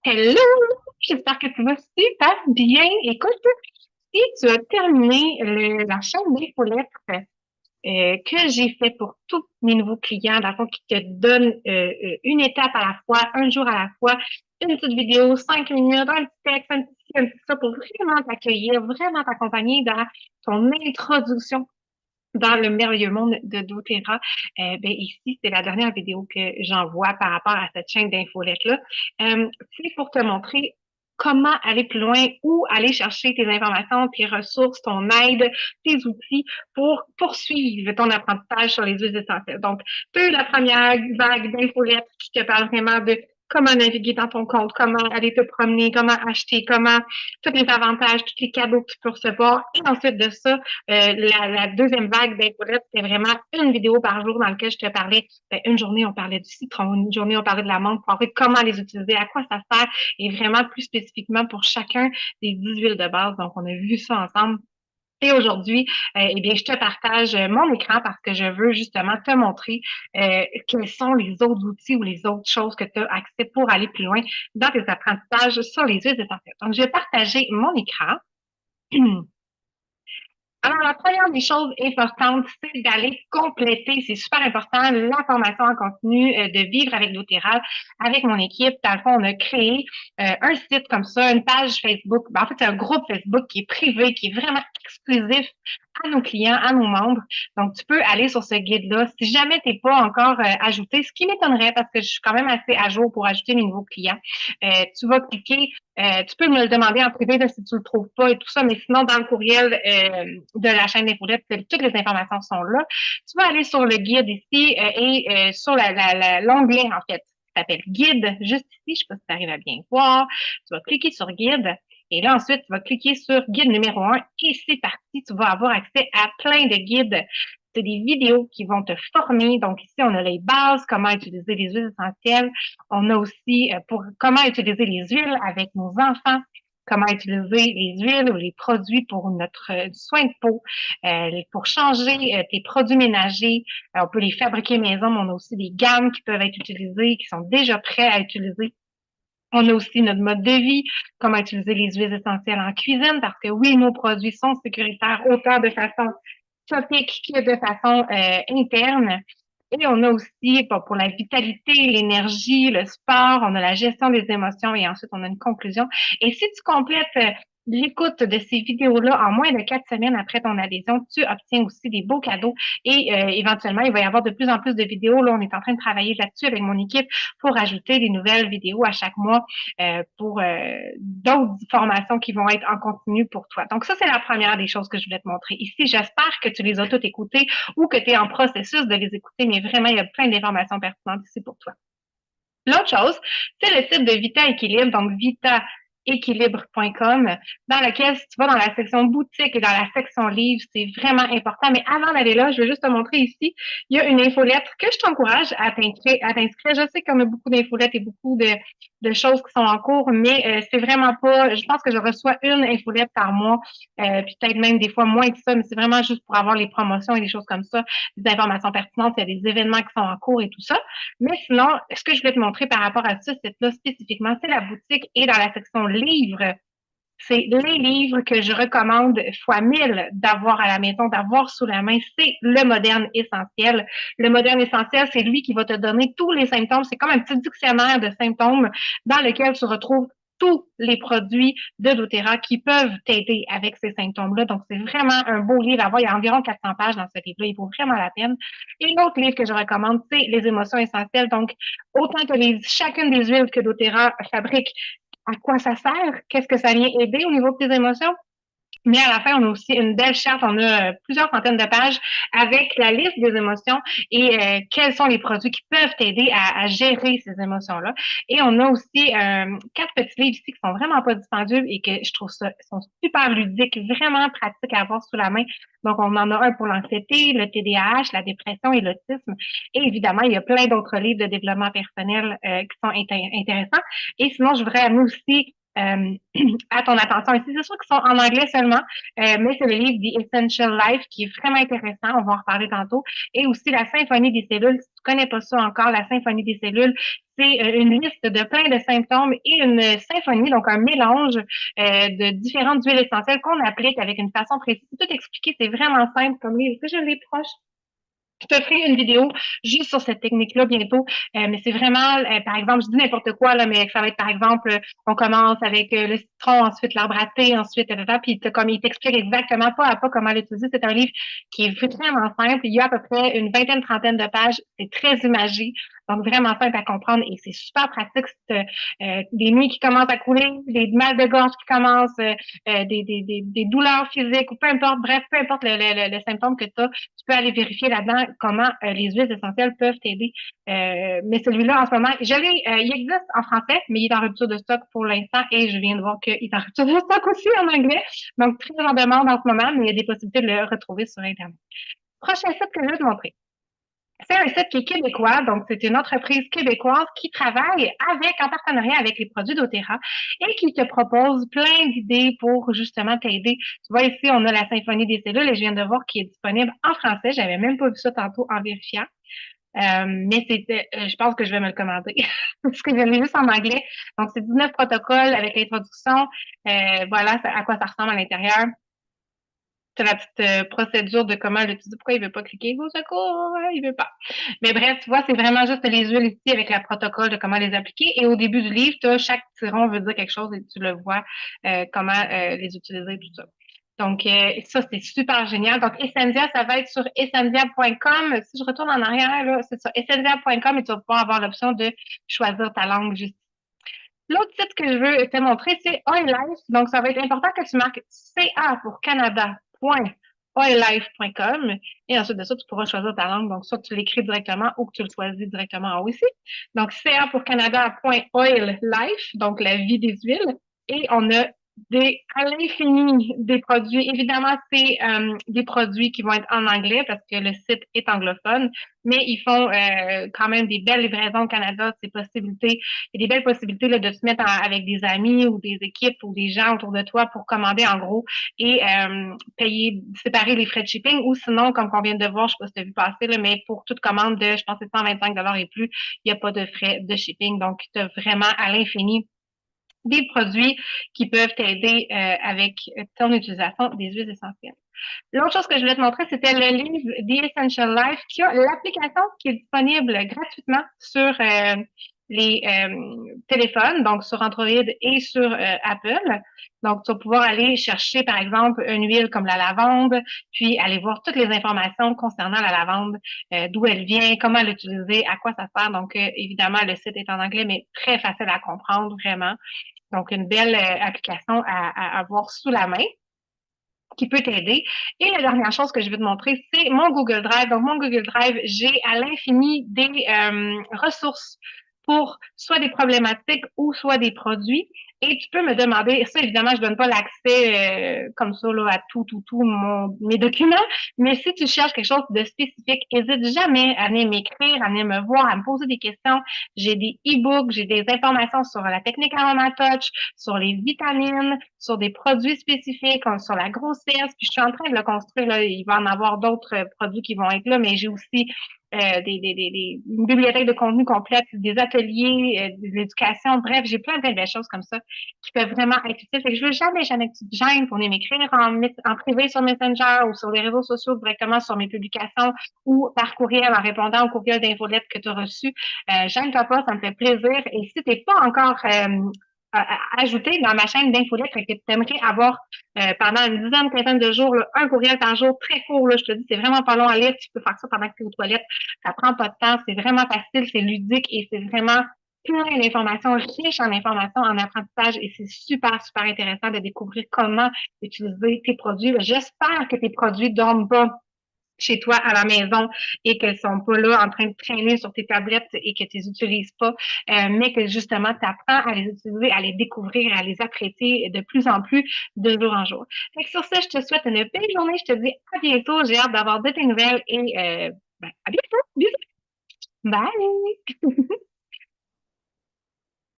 Hello! J'espère que tu vas super bien. Écoute, si tu as terminé la chaîne d'infolettres que j'ai fait pour tous mes nouveaux clients, dans le fond, qui te donne une étape à la fois, un jour à la fois, une petite vidéo, 5 minutes, un petit texte, un petit ci, un petit ça, pour vraiment t'accueillir, vraiment t'accompagner dans ton introduction dans le merveilleux monde de doTERRA. Ben ici, c'est la dernière vidéo que j'envoie par rapport à cette chaîne d'infolettes-là. C'est pour te montrer comment aller plus loin, où aller chercher tes informations, tes ressources, ton aide, tes outils pour poursuivre ton apprentissage sur les huiles essentielles. Donc, tu as eu la première vague d'infolettes qui te parle vraiment de comment naviguer dans ton compte, comment aller te promener, comment acheter, comment tous les avantages, tous les cadeaux que tu peux recevoir. Et ensuite de ça, la deuxième vague d'infolettes, c'était vraiment une vidéo par jour dans laquelle je te parlais. Une journée, on parlait du citron, une journée, on parlait de la menthe, pour montrer comment les utiliser, à quoi ça sert, et vraiment plus spécifiquement pour chacun des 10 huiles de base. Donc, on a vu ça ensemble. Et aujourd'hui, eh bien, je te partage mon écran parce que je veux justement te montrer quels sont les autres outils ou les autres choses que tu as accès pour aller plus loin dans tes apprentissages sur les huiles essentielles. Donc, je vais partager mon écran. Alors, la première des choses importantes, c'est d'aller compléter, c'est super important, la formation en continu de vivre avec doTERRA, avec mon équipe. Dans le fond, on a créé un site comme ça, une page Facebook. Ben, en fait, c'est un groupe Facebook qui est privé, qui est vraiment exclusif à nos clients, à nos membres. Donc, tu peux aller sur ce guide-là. Si jamais tu n'es pas encore ajouté, ce qui m'étonnerait parce que je suis quand même assez à jour pour ajouter mes nouveaux clients, tu vas cliquer tu peux me le demander en privé là, si tu le trouves pas et tout ça, mais sinon, dans le courriel de la chaîne d'infolettes, toutes les informations sont là. Tu vas aller sur le guide ici et sur l'onglet, en fait, qui s'appelle Guide, juste ici, je sais pas si tu arrives à bien voir. Tu vas cliquer sur Guide. Et là, ensuite, tu vas cliquer sur guide numéro 1 et c'est parti. Tu vas avoir accès à plein de guides. C'est des vidéos qui vont te former. Donc ici, on a les bases, comment utiliser les huiles essentielles. On a aussi pour comment utiliser les huiles avec nos enfants, comment utiliser les huiles ou les produits pour notre soin de peau, pour changer tes produits ménagers. On peut les fabriquer maison, mais on a aussi des gammes qui peuvent être utilisées, qui sont déjà prêts à utiliser. On a aussi notre mode de vie, comment utiliser les huiles essentielles en cuisine, parce que oui, nos produits sont sécuritaires autant de façon topique que de façon interne. Et on a aussi pour la vitalité, l'énergie, le sport, on a la gestion des émotions et ensuite on a une conclusion. Et si tu complètes l'écoute de ces vidéos-là en moins de 4 semaines après ton adhésion, tu obtiens aussi des beaux cadeaux et éventuellement, il va y avoir de plus en plus de vidéos. Là, on est en train de travailler là-dessus avec mon équipe pour ajouter des nouvelles vidéos à chaque mois pour d'autres formations qui vont être en continu pour toi. Donc ça, c'est la première des choses que je voulais te montrer ici. J'espère que tu les as toutes écoutées ou que tu es en processus de les écouter, mais vraiment, il y a plein d'informations pertinentes ici pour toi. L'autre chose, c'est le site de Vita Équilibre, donc vitaéquilibre.com, dans lequel, si tu vas dans la section boutique et dans la section livres, c'est vraiment important. Mais avant d'aller là, je vais juste te montrer ici, il y a une infolettre que je t'encourage à t'inscrire. Je sais qu'on a beaucoup d'infolettes et beaucoup de choses qui sont en cours, mais c'est vraiment pas, je pense que je reçois une infolette par mois, puis peut-être même des fois moins que ça, mais c'est vraiment juste pour avoir les promotions et des choses comme ça, des informations pertinentes, il y a des événements qui sont en cours et tout ça. Mais sinon, ce que je vais te montrer par rapport à ce site-là spécifiquement, c'est la boutique et dans la section livres. C'est les livres que je recommande fois 1000 d'avoir à la maison, d'avoir sous la main. C'est le moderne essentiel. Le moderne essentiel, c'est lui qui va te donner tous les symptômes. C'est comme un petit dictionnaire de symptômes dans lequel tu retrouves tous les produits de doTERRA qui peuvent t'aider avec ces symptômes-là. Donc, c'est vraiment un beau livre à voir. Il y a environ 400 pages dans ce livre-là. Il vaut vraiment la peine. Et l'autre livre que je recommande, c'est Les émotions essentielles. Donc, autant que chacune des huiles que doTERRA fabrique, à quoi ça sert, qu'est-ce que ça vient aider au niveau de tes émotions. Mais à la fin, on a aussi une belle charte. On a plusieurs centaines de pages avec la liste des émotions et quels sont les produits qui peuvent t'aider à gérer ces émotions-là. Et on a aussi 4 petits livres ici qui sont vraiment pas dispendieux et que je trouve ça sont super ludiques, vraiment pratiques à avoir sous la main. Donc, on en a un pour l'anxiété, le TDAH, la dépression et l'autisme. Et évidemment, il y a plein d'autres livres de développement personnel qui sont intéressants. Et sinon, je voudrais amener aussi à ton attention. Ici, c'est sûr qu'ils sont en anglais seulement, mais c'est le livre The Essential Life qui est vraiment intéressant. On va en reparler tantôt. Et aussi la symphonie des cellules. Si tu connais pas ça encore, la symphonie des cellules, c'est une liste de plein de symptômes et une symphonie, donc un mélange de différentes huiles essentielles qu'on applique avec une façon précise. C'est tout expliqué, c'est vraiment simple comme livre. Est-ce que je l'ai proche? Je te ferai une vidéo juste sur cette technique-là bientôt. Mais c'est vraiment, par exemple, je dis n'importe quoi, là, mais ça va être, par exemple, on commence avec le citron, ensuite l'arbre à thé, ensuite, puis comme il t'explique exactement pas à pas comment l'utiliser. C'est un livre qui est vraiment simple. Il y a à peu près une vingtaine, trentaine de pages. C'est très imagé. Donc, vraiment simple à comprendre et c'est super pratique. Des nuits qui commencent à couler, des mal de gorge qui commencent, des douleurs physiques ou peu importe, bref, peu importe le symptôme que tu as, tu peux aller vérifier là-dedans comment les huiles essentielles peuvent t'aider. Mais celui-là, en ce moment, il existe en français, mais il est en rupture de stock pour l'instant et je viens de voir qu'il est en rupture de stock aussi en anglais. Donc, très en demande en ce moment, mais il y a des possibilités de le retrouver sur Internet. Prochain site que je vais te montrer. C'est un site qui est québécois, donc c'est une entreprise québécoise qui travaille en partenariat avec les produits d'Otera et qui te propose plein d'idées pour justement t'aider. Tu vois, ici, on a la symphonie des cellules et je viens de voir qu'il est disponible en français. J'avais même pas vu ça tantôt en vérifiant. Mais je pense que je vais me le commander parce que je l'ai juste en anglais. Donc, c'est 19 protocoles avec l'introduction. Voilà à quoi ça ressemble à l'intérieur. C'est la petite procédure de comment l'utiliser. Pourquoi il veut pas cliquer? Au secours, il veut pas. Mais bref, tu vois, c'est vraiment juste les huiles ici avec le protocole de comment les appliquer. Et au début du livre, chaque tiron veut dire quelque chose et tu le vois comment les utiliser, tout ça. Donc, ça, c'est super génial. Donc, Essendia, ça va être sur essendia.com. Si je retourne en arrière, là, c'est sur essendia.com et tu vas pouvoir avoir l'option de choisir ta langue juste. L'autre site que je veux te montrer, c'est OilLife. Donc, ça va être important que tu marques CA pour Canada.oillife.com. Et ensuite de ça, tu pourras choisir ta langue. Donc, soit tu l'écris directement ou que tu le choisis directement en haut ici. Donc, CA pour Canada.oillife, donc la vie des huiles. Et on a à l'infini des produits. Évidemment, c'est des produits qui vont être en anglais parce que le site est anglophone, mais ils font quand même des belles livraisons au Canada, ces possibilités. Il y a des belles possibilités là, de se mettre avec des amis ou des équipes ou des gens autour de toi pour commander en gros et payer, séparer les frais de shipping ou sinon, comme on vient de voir, je sais pas si tu as vu passer, là, mais pour toute commande de, je pense, c'est 125 et plus, il n'y a pas de frais de shipping. Donc, tu as vraiment à l'infini des produits qui peuvent t'aider avec ton utilisation des huiles essentielles. L'autre chose que je voulais te montrer, c'était le livre The Essential Life, qui a l'application qui est disponible gratuitement sur les téléphones, donc sur Android et sur Apple. Donc, tu vas pouvoir aller chercher, par exemple, une huile comme la lavande, puis aller voir toutes les informations concernant la lavande, d'où elle vient, comment l'utiliser, à quoi ça sert. Donc, évidemment, le site est en anglais, mais très facile à comprendre, vraiment. Donc, une belle application à avoir sous la main qui peut t'aider. Et la dernière chose que je vais te montrer, c'est mon Google Drive. Donc, mon Google Drive, j'ai à l'infini des ressources pour soit des problématiques ou soit des produits. Et tu peux me demander, ça évidemment, je donne pas l'accès comme ça là, à mes documents, mais si tu cherches quelque chose de spécifique, n'hésite jamais à venir m'écrire, à venir me voir, à me poser des questions. J'ai des e-books, j'ai des informations sur la technique Aroma Touch, sur les vitamines, sur des produits spécifiques, sur la grossesse. Puis je suis en train de le construire. Là. Il va en avoir d'autres produits qui vont être là, mais j'ai aussi une bibliothèque de contenu complète, des ateliers, de l'éducation. Bref, j'ai plein de belles choses comme ça qui peuvent vraiment être utiles. Fait que je veux jamais que tu te gênes pour venir m'écrire en privé sur Messenger ou sur les réseaux sociaux directement sur mes publications ou par courriel en répondant au courriel d'infolette que tu as reçu. Gêne-toi pas, ça me fait plaisir. Et si tu n'es pas encore ajouté dans ma chaîne d'infolette, que tu aimerais avoir pendant une dizaine, quinzaine de jours, là, un courriel par jour, très court, là, je te dis, c'est vraiment pas long à lire, tu peux faire ça pendant que tu es aux toilettes, ça prend pas de temps, c'est vraiment facile, c'est ludique et c'est vraiment plein d'informations, riche en informations, en apprentissage et c'est super, super intéressant de découvrir comment utiliser tes produits. J'espère que tes produits dorment pas chez toi à la maison et qu'elles sont pas là en train de traîner sur tes tablettes et que tu les utilises pas, mais que justement tu apprends à les utiliser, à les découvrir, à les apprécier de plus en plus de jour en jour. Fait que sur ça, je te souhaite une belle journée. Je te dis à bientôt. J'ai hâte d'avoir de tes nouvelles et à bientôt. Bisous. Bye.